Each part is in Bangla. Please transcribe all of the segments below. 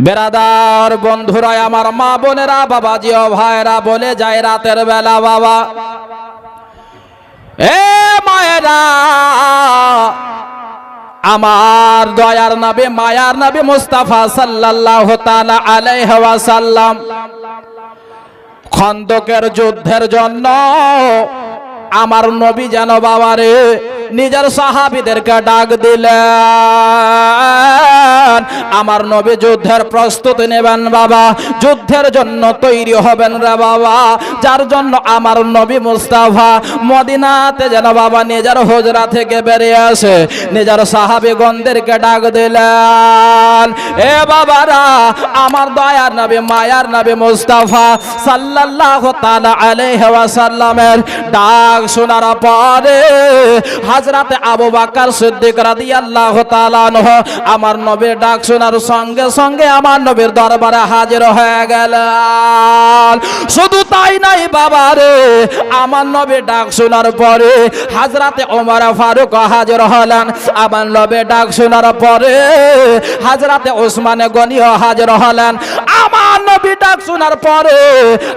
বেরাদার বন্ধুরা, আমার মা বোনেরা, বাবাজি ও ভাইরা, বলে যায় রাতের বেলা বাবা, এ মায়েরা, আমার দয়ার নবী, মায়ার নবী মুস্তাফা সাল্লাল্লাহু তাআলা আলাইহি ওয়াসাল্লাম খন্দকের যুদ্ধের জন্য আমার নবী যেন বাবারে নিজের সাহাবীদেরকে ডাক দিলেন। আমার নবী যুদ্ধের প্রস্তুতি নেবেন বাবা, যুদ্ধের জন্য তৈরি হবেন রে বাবা, যার জন্য আমার নবী মুস্তাফা মদিনাতে যেন বাবা নিজের হুজরা থেকে বেরিয়ে আসে, নিজের সাহাবীগণদেরকে ডাক দিলেন। এ বাবারা, আমার দয়ার নবী, মায়ার নবী মুস্তাফা সাল্লাল্লাহু তাআলা আলাইহি ওয়াসাল্লামের ডাক শোনার পরে হযরতে আবু বকর সিদ্দিক রাদিয়াল্লাহু তাআলা আনহু আমার নবীর ডাক শোনার সঙ্গে সঙ্গে আমার নবীর দরবারে হাজির হয়ে গেলেন। শুধু তাই নাই বাবা রে, আমার নবীর ডাক শোনার পরে হযরতে ওমর ফারুক হাজির হলেন। আমার নবীর ডাক শোনার পরে হযরতে ওসমান গনিও হাজির হলেন। আমার নবীর ডাক শোনার পরে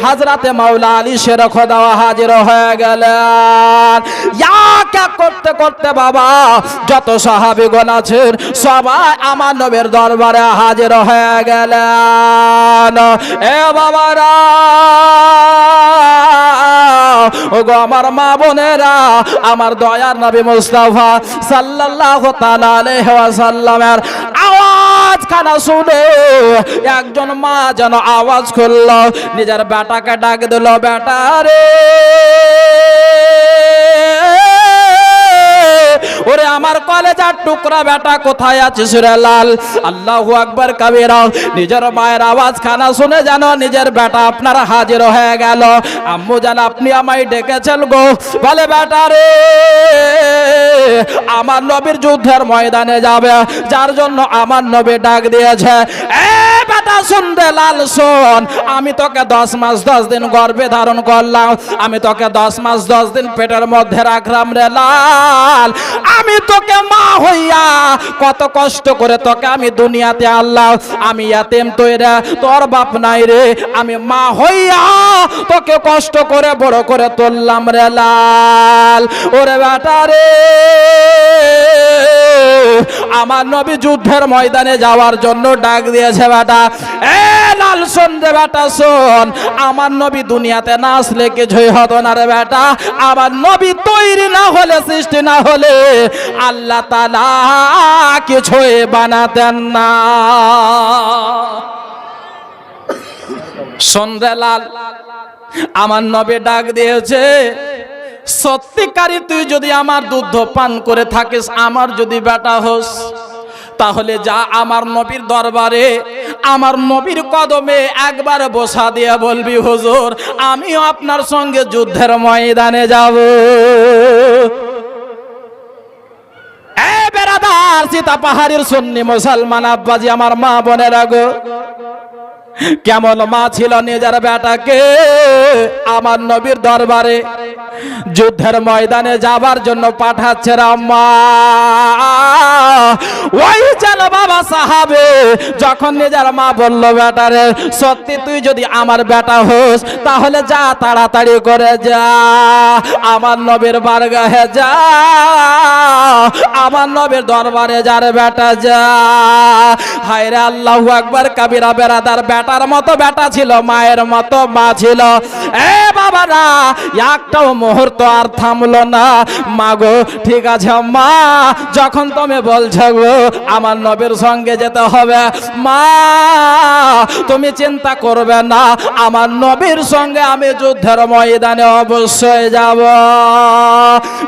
হযরতে মাওলা আলী শের খোদা হাজির হয়ে গেলেন। এক এক করতে করতে বাবা যত সাহাবীগণ আছেন সবাই আমার নবীর দরবারে হাজির হয়ে গেলেন। এ বাবারা, ওগো আমার মা বোনেরা, আমার দয়ার নবী মুস্তাফা সাল্লাল্লাহু তাআলা আলাইহি ওয়াসাল্লামের আওয়াজ খানা শুনে একজন মা যেন আওয়াজ করল, নিজের বেটাকে ডাক দিল, বেটা রে, ওরে আমার কলেজার টুকরা বেটা, কোথায় আছিস রে লাল? আল্লাহু আকবার কাবীরা। নিজের মায়ের আওয়াজ খানা শুনে যেন নিজের বেটা আপনার হাজির হয়ে গেল। আম্মু জান, আপনি আমায় ডেকেছেন গো? বলে, বেটা রে, আমার নবীর যুদ্ধের ময়দানে যাবে, যার জন্য আমার নবী ডাক দিয়েছে। এ বেটা শুন রে লাল, শোন, আমি তোকে 10 মাস 10 দিন গর্ভে ধারণ করলাম, আমি তোকে 10 মাস 10 দিন পেটের মধ্যে রাখলাম রে লাল। আমি তোকে মা হইয়া কত কষ্ট করে তোকে আমি দুনিয়াতে আনলাম, আমি ইয়াতিম তৈরা, তোর বাপ নাই রে, আমি মা হইয়া তোকে কষ্ট করে বড় করে তুললাম রে লাল। ওরে বেটা রে, আমার নবী যুদ্ধের ময়দানে যাওয়ার জন্য ডাক দিয়েছে বেটা। এ লাল শোন রে বেটা, শোন, আমার নবী দুনিয়াতে না আসলে কিছুই হতো না রে বেটা। আমার নবী তৈরি না হলে, সৃষ্টি না হলে আল্লাহ তাআলা কিছুই বানাতেন না। শোন রে লাল, আমার নবী ডাক দিয়েছে, সত্যিকারই তুই যদি আমার দুধ পান করে থাকিস, আমার যদি বেটা হোস, তাহলে যা আমার নবীর দরবারে, আমার নবীর কদমে একবার বসা দিয়ে বলবি, হুজুর আমিও আপনার সঙ্গে যুদ্ধের ময়দানে যাব। এ বেরাদার, সীতা পাহাড়ের সুন্নি মুসলমান আব্বাজি, আমার মা বোনেরা গো, কেমন মা ছিল নিজের বেটাকে আমার নবীর দরবারে যুদ্ধের ময়দানে যাবার জন্য পাঠাচ্ছে আম্মা। ওই যেন বাবা সাহাবে যখন নিজের মা বলল, বেটারে সত্যি তুই যদি আমার বেটা হোস, তাহলে যা, তাড়াতাড়ি করে যা, আমার নবীর বারগাহে যা, আমার নবীর দরবারে যার বেটা যা। হায়রে আল্লাহু আকবার কাবীরা। বেরাদার, বেটার মতো বেটা ছিল, মায়ের মতো মা ছিল। এ বাবারা, একটাও মুহূর্ত আর থামলো না। মা গো, ঠিক আছে মা, যখন তুমি বলছো গো আমার নবীর সঙ্গে যেতে হবে, মা তুমি চিন্তা করবে না, আমার নবীর সঙ্গে আমি যুদ্ধের ময়দানে অবশ্যই যাব।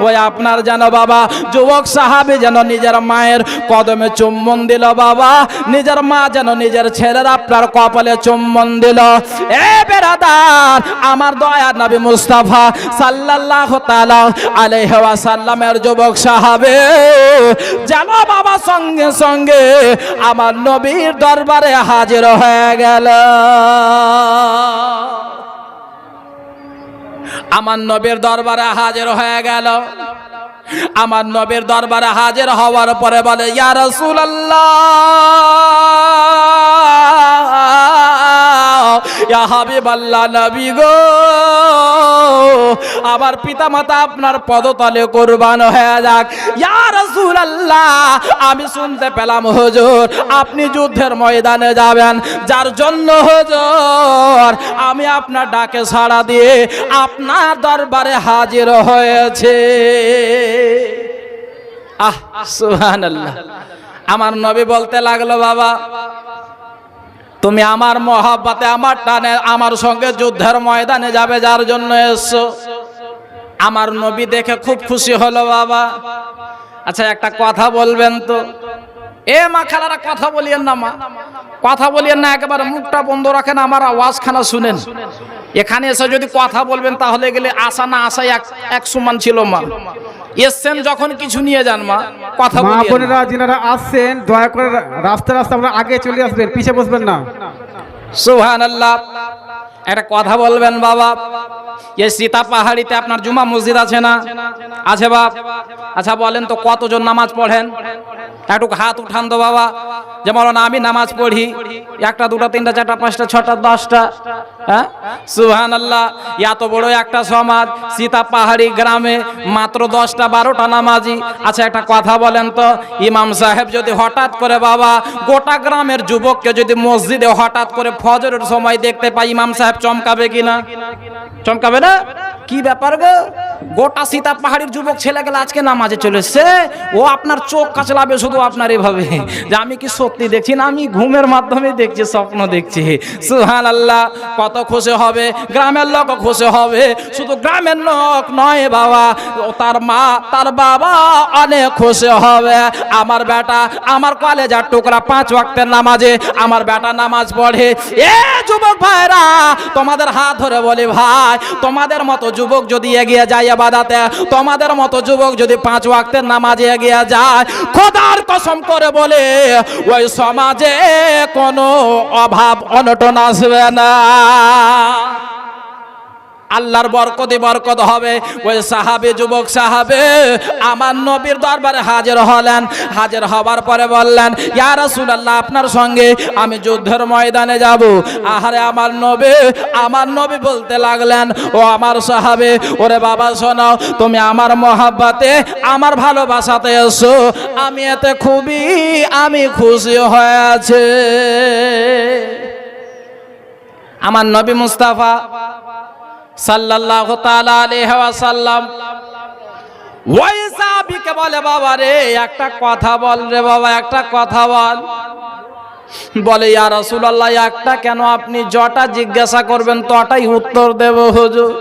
ওই আপনার যেন বাবা যুবক সাহাবী যেন নিজের মায়ের কদমে চুম্বন দিল বাবা, নিজের মা যেন নিজের ছেলের আপনার কপালে চুম্বন দিল। এ বেরাদার, আমার দয়ার নবী মুস্তাফা সাল্লাল্লাহু তাআলা আলাইহি ওয়াসাল্লামের যুবক সাহাবে যেন বাবা সঙ্গে সঙ্গে আমার নবীর দরবারে হাজির হয়ে গেল। আমার নবীর দরবারে হাজির হয়ে গেল। আমার নবীর দরবারে হাজির হওয়ার পরে বলে, ইয়া রাসূলুল্লাহ, ইয়া হাবিবাল্লাহ নবী গো, আমার পিতামাতা আপনার পদতলে কুরবান হয়ে যাক। ইয়া রাসূলুল্লাহ, আমি শুনতে পেলাম হুজুর আপনি যুদ্ধের ময়দানে যাবেন, যার জন্য হুজুর আমি আপনার ডাকে সাড়া দিয়ে আপনার দরবারে হাজির হয়েছে। আহ সুবহানাল্লাহ। আমার নবী বলতে লাগলো, বাবা তুমি আমার মহব্বতে আমার টানে আমার সঙ্গে যুদ্ধের ময়দানে যাবে, যার জন্য এসছো। আমার নবী দেখে খুব খুশি হলো। বাবা আচ্ছা একটা কথা বলবেন তো? এ মা খালারা কথা বলিয়েন না, মা কথা বলিয়েন না, একেবারে মুখটা বন্ধ রাখেন, আমার আওয়াজখানা শুনেন। এখানে এসে যদি কথা বলবেন তাহলে গেলে আসা না আসাই এক সমান ছিল। মা এসছেন যখন কিছু নিয়ে যান, মা কথা বলিয়েন। মা বোনেরা যিনারা আসছেন দয়া করে রাস্তা আপনারা আগে চলে আসবেন, পিছে বসবেন না। সুবহানাল্লাহ। একটা কথা বলবেন বাবা, এই সীতা পাহাড়িতে আপনার জুমা মসজিদ আছে না? আছে বাপ? আচ্ছা বলেন তো কতজন নামাজ পড়েন? একটু হাত উঠান তো বাবা। যেমন আমি নামাজ পড়ি, একটা দুটা তিনটা চারটা পাঁচটা ছটা 10টা। হ্যাঁ সুবহানাল্লাহ। এত বড় একটা সমাজ, সীতা পাহাড়ি গ্রামে মাত্র 10টা 12টা নামাজি। আচ্ছা একটা কথা বলেন তো, ইমাম সাহেব যদি হঠাৎ করে বাবা গোটা গ্রামের যুবককে যদি মসজিদে হঠাৎ করে ফজরের সময় দেখতে পাই, ইমাম সাহেব চমকাবে কিনা? চমকাবে না? কি ব্যাপার গো, গোটা সীতা পাহাড়ির যুবক ছেলে গেলে আজকে নামাজে চলেছে, ও আপনার চোখ কাচলাবে শুধু আপনার এভাবে যে আমি কি সত্যি দেখছি না আমি ঘুমের মাধ্যমে দেখছি, স্বপ্ন দেখছি। সুবহানাল্লাহ। কত খুশি হবে, গ্রামের লোক খুশি হবে, শুধু গ্রামের লোক নয় বাবা, তার মা তার বাবা অনেক খুশি হবে। আমার বেটা আমার কলেজার টুকরা 5 ওয়াক্তের নামাজে আমার বেটা নামাজ পড়ে। এ যুবক ভাইরা তোমাদের হাত ধরে বলি, ভাই তোমাদের মতো যুবক যদি এগিয়ে যায় ইবাদতে, তোমাদের মতো যুবক যদি 5 ওয়াক্তের নামাজে এগিয়ে যায়, খোদার কসম করে বলে ওই সমাজে কোনো অভাব অনটন আসবে না। আল্লাহর বরকত হবে। ওই সাহাবী যুবক সাহাবে আমার নবীর দরবারে হাজির হলেন। হাজির হবার পরে বললেন, ইয়া রাসূলুল্লাহ আপনার সঙ্গে আমি যুদ্ধের ময়দানে যাব। আহারে আমার নবী বলতে লাগলেন, ও আমার সাহাবে, ওরে বাবা শোনো, তুমি আমার মহব্বতে আমার ভালোবাসাতে এসো, আমি এতে আমি খুশি হয়েছে। আমার নবী মুস্তাফা সাল্লাল্লাহু তাআলা আলাইহি ওয়াসাল্লাম ওই সাহাবীকে বলে, বাবা রে একটা কথা বল রে বাবা, একটা কথা বল। বলে, ইয়া রাসূলুল্লাহ একটা কেন, আপনি যটা জিজ্ঞাসা করবেন তটাই উত্তর দেব হুজুর।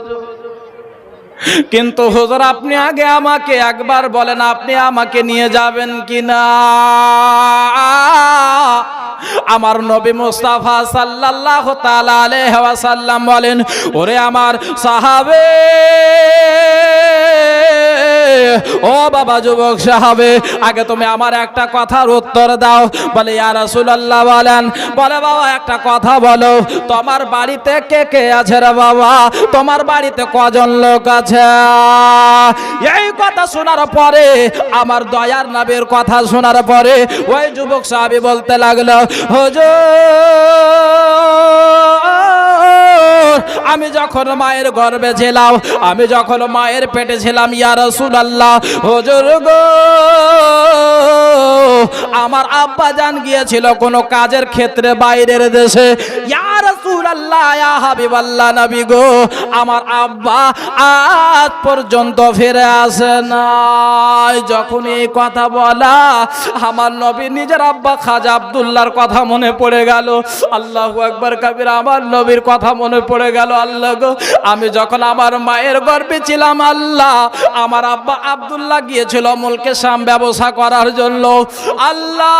কিন্তু হুজুর আপনি আগে আমাকে একবার বলেন, আপনি আমাকে নিয়ে যাবেন কিনা? আমার নবী মুস্তাফা সাল্লাল্লাহু তাআলা আলাইহি ওয়াসাল্লাম বলেন, ওরে আমার সাহাবে, ও বাবা যুবক সাহাবে, আগে তুমি আমার একটা কথার উত্তর দাও। বলে, ইয়া রাসূলুল্লাহ বলেন। বলে, বাবা একটা কথা বলো, তোমার বাড়িতে কে কে আছে রে বাবা? তোমার বাড়িতে কজন লোক আছে? এই কথা শোনার পরে, আমার দয়ার নবীর কথা শোনার পরে ওই যুবক সাহাবী বলতে লাগলো, হুজুর আমি যখন মায়ের গর্ভে ছিলাম, আমি যখন মায়ের পেটে ছিলাম, ইয়া রাসূলুল্লাহ হুজুর গো, আমার আব্বা জান গিয়েছিল কোনো কাজের ক্ষেত্রে বাইরের দেশে। ইয়া রাসূলুল্লাহ ইয়া হাবিবাল্লাহ নবী গো, আমার আব্বা আজ পর্যন্ত ফিরে আসে নাই। যখন এই কথা বলা, আমার নবী নিজের আব্বা খাজা আব্দুল্লাহর কথা মনে পড়ে গেল। আল্লাহু আকবার কাবীরা, আমার নবীর কথা মনে পড়ে গেল। আল্লাহ গো, আমি যখন আমার মায়ের গর্ভে ছিলাম, আল্লাহ আমার আব্বা আব্দুল্লাহ গিয়েছিল মুলকে শাম ব্যবসা করার জন্য। আল্লাহ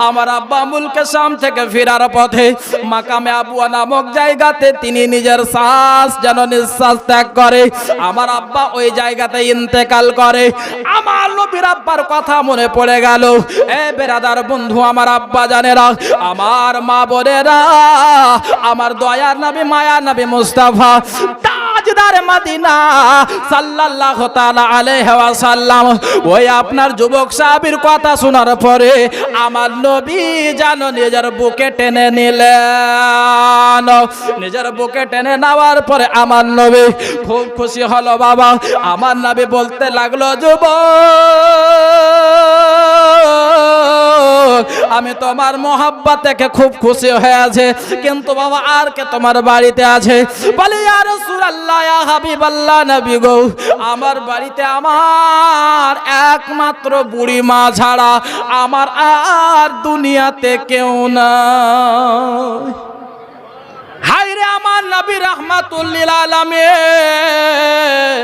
আমার আব্বা মুলকে শাম থেকে ফেরার পথে মাকামে আবুয়া নামক জায়গাতে তিনি নিজের শ্বাস যেন নিঃশ্বাস ত্যাগ করে, আমার আব্বা ওই জায়গাতে ইন্তেকাল করে। আমার নবীর আব্বার কথা মনে পড়ে গেল। এ বেরাদার বন্ধু, আমার আব্বা জানেরা, আমার মা বোনেরা, আমার দয়ার নবী মায়া নবী মুস্তাফা তাজদার মদিনা সাল্লাল্লাহু তাআলা আলাইহি ওয়াসাল্লাম ওই আপনার যুবক সাহাবীর কথা শোনার পরে আমার নবী যেন নিজের বুকে টেনে নিলেন। নিজের বুকে টেনে নেওয়ার পরে আমার নবী খুব খুশি হলো বাবা। আমার নবী বলতে লাগলো, যুবক আমি তোমার মোহাব্বত থেকে খুব খুশি হয়েছে, কিন্তু বাবা আর কে তোমার বাড়িতে আছে? বলে ইয়া রাসূলুল্লাহ, ইয়া হাবিবাল্লাহ, নবী গো আমার বাড়িতে আমার একমাত্র বুড়ি মা ছাড়া আমার আর দুনিয়াতে কেউ নাই। হায়রে আমার নবী রাহমাতুল লিল আলামিন,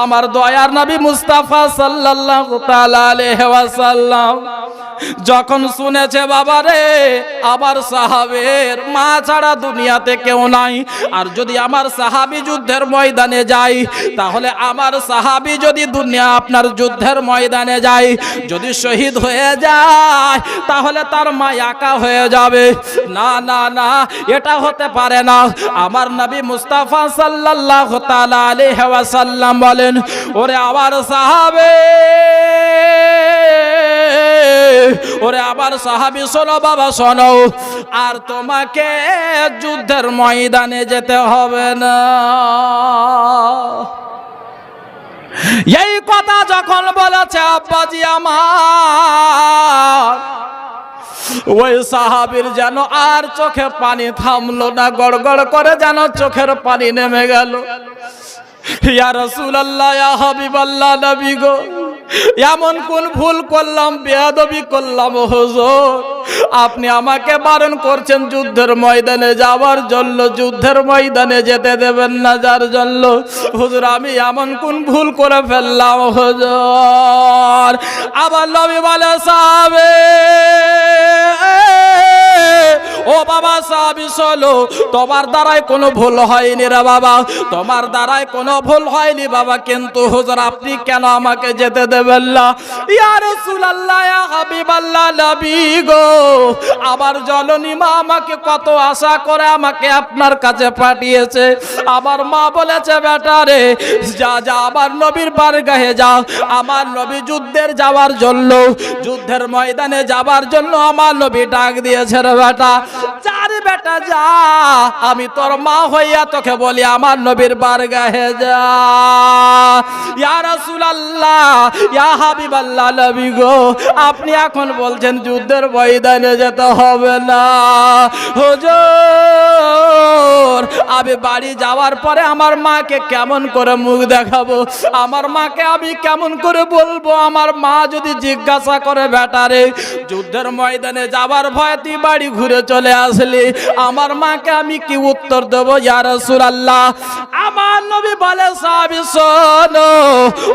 আমার দয়ার নবী মুস্তাফা সাল্লাল্লাহু তাআলা আলাইহি ওয়াসাল্লাম যখন শুনেছে বাবা রে আমার সাহাবের মা ছাড়া দুনিয়াতে কেউ নাই, আর যদি আমার সাহাবী যুদ্ধের ময়দানে যায়, তাহলে আমার সাহাবী যদি দুনিয়া আপনার যুদ্ধের ময়দানে যায়, যদি শহীদ হয়ে যায়, তাহলে তার মা একা হয়ে যাবে। না না না, এটা হতে পারে না। আমার নবী মুস্তাফা সাল্লাল্লাহু তাআলা আলাইহি ওয়াসাল্লাম বলেন, ওরে আমার সাহাবে, ওরে আবার সাহাবী শোনো বাবা শোনো, আর তোমাকে যুদ্ধের ময়দানে যেতে হবে না। এই কথা যখন বলেছে আব্বাজি আমার, ওই সাহাবীর যেন আর চোখে পানি থামলো না, গড়গড় করে যেন চোখের পানি নেমে গেল। ইয়া রাসূলুল্লাহ, ইয়া হাবিবাল্লাহ, নবী গো এমন কোন ভুল করলাম, বেয়াদবি করলাম হুজুর? আপনি আমাকে বারণ করছেন যুদ্ধের ময়দানে যাওয়ার জন্য, যুদ্ধের ময়দানে যেতে দেবেন না যার জন্য। হুজুর আমি এমন কোন ভুল করে ফেললাম হুজুর? আবার নবী বলে, সাহাবে ও বাবা সাহাবী শোনো, তোমার দ্বারাই কোনো ভুল হয়নি রে বাবা, তোমার দ্বারাই কোনো ভুল হয়নি বাবা, কিন্তু হুজুর আপনি কেন আমাকে যেতে দেবেন না? ইয়া রাসূলুল্লাহ, ইয়া হাবিবাল্লাহ, নবী গো আমার জননী মা আমাকে কত আশা করে আমাকে আপনার কাছে পাঠিয়েছে। আমার মা বলেছে, বেটা রে যা যা আমার নবীর বারগাহে যা, আমার নবী যুদ্ধের যাওয়ার জন্য, যুদ্ধের ময়দানে যাওয়ার জন্য আমার নবী ডাক দিয়েছে রে বেটা, যা রে বেটা যা, আমি তোর মা হইয়া তোকে বলি আমার নবীর বারগাহে যা। ইয়া রাসূলুল্লাহ, ইয়া হাবিবাল্লাহ, নবী গো আপনি এখন বলছেন যুদ্ধের ময়দানে যেতে হবে না। হুজুর আমি বাড়ি যাওয়ার পরে আমার মাকে কেমন করে মুখ দেখাবো? আমার মাকে আমি কেমন করে বলবো? আমার মা যদি জিজ্ঞাসা করে, বেটা রে যুদ্ধের ময়দানে যাবার ভয়ে তুই বাড়ি ঘুরে চলে আসলি, আমার মাকে আমি কি উত্তর দেবো? ইয়া রাসূলুল্লাহ, আমার নবী বলে, সাহাবী শোনো,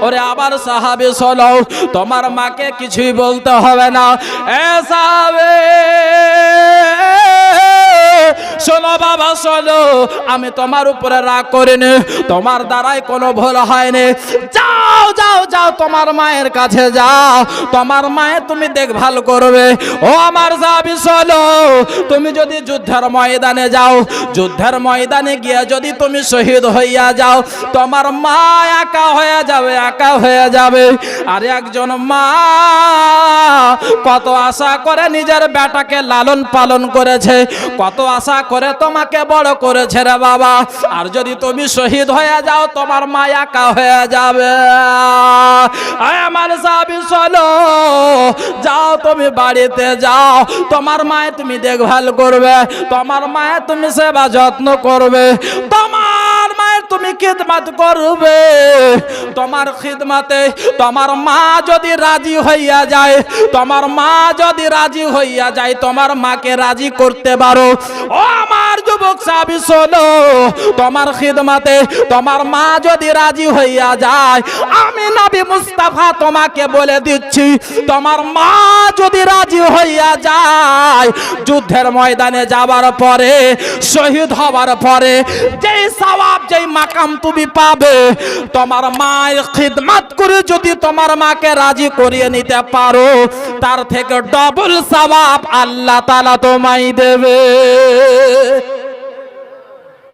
ওরে আবার সাহাবী শোনো, তোমার মাকে কিছুই বলতে হবে না। এ সাহাবী শোনো বাবা শোনো, আমি তোমার উপরে রাগ করিনি, তোমার দ্বারাই কোনো ভুল হয়নি। যাও যাও যাও তোমার মায়ের কাছে যাও, তোমার মায়ের তুমি দেখভাল করবে। ও আমার সাহাবী শোনো, তুমি যদি যুদ্ধের ময়দানে যাও, যুদ্ধের ময়দানে গিয়ে যদি তুমি শহীদ হইয়া যাও, তোমার মা একা হয়ে যাবে, একা হয়ে যাবে। আর একজন মা কত আশা করে নিজের বেটাকে লালন পালন করেছে, কত আশা করে তোমাকে বড় করেছে রে বাবা, আর যদি তুমি শহীদ হয়ে যাও তোমার মা একা হয়ে যাবে। আমার সাহাবী শোনো, যাও তুমি বাড়িতে যাও, তোমার মায়ের তুমি দেখভাল করবে, তোমার মায়ের তুমি সেবা যত্ন করবে, তোমার মায়ের তুমি খিদমত করবে। তোমার খিদমতে তোমার মা যদি রাজি হইয়া যায়, তোমার মা যদি রাজি হইয়া যায়, তোমার মাকে রাজি করতে পারো। ও আমার যুবক সাহাবী শোনো, তোমার খিদমতে তোমার মা যদি রাজি হইয়া যায়, আমি নবী মুস্তাফা তোমাকে বলে দিচ্ছি, তোমার মা যদি রাজি হইয়া যায়, যুদ্ধের ময়দানে যাবার পরে, শহীদ হবার পরে যেই সওয়াব যেই মাকাম তুমি পাবে, তোমার মায়ের খিদমত করে যদি তোমার মাকে রাজি করিয়ে নিতে পারো, তার থেকে ডবল সওয়াব আল্লাহ তাআলা তোমায় দেবে।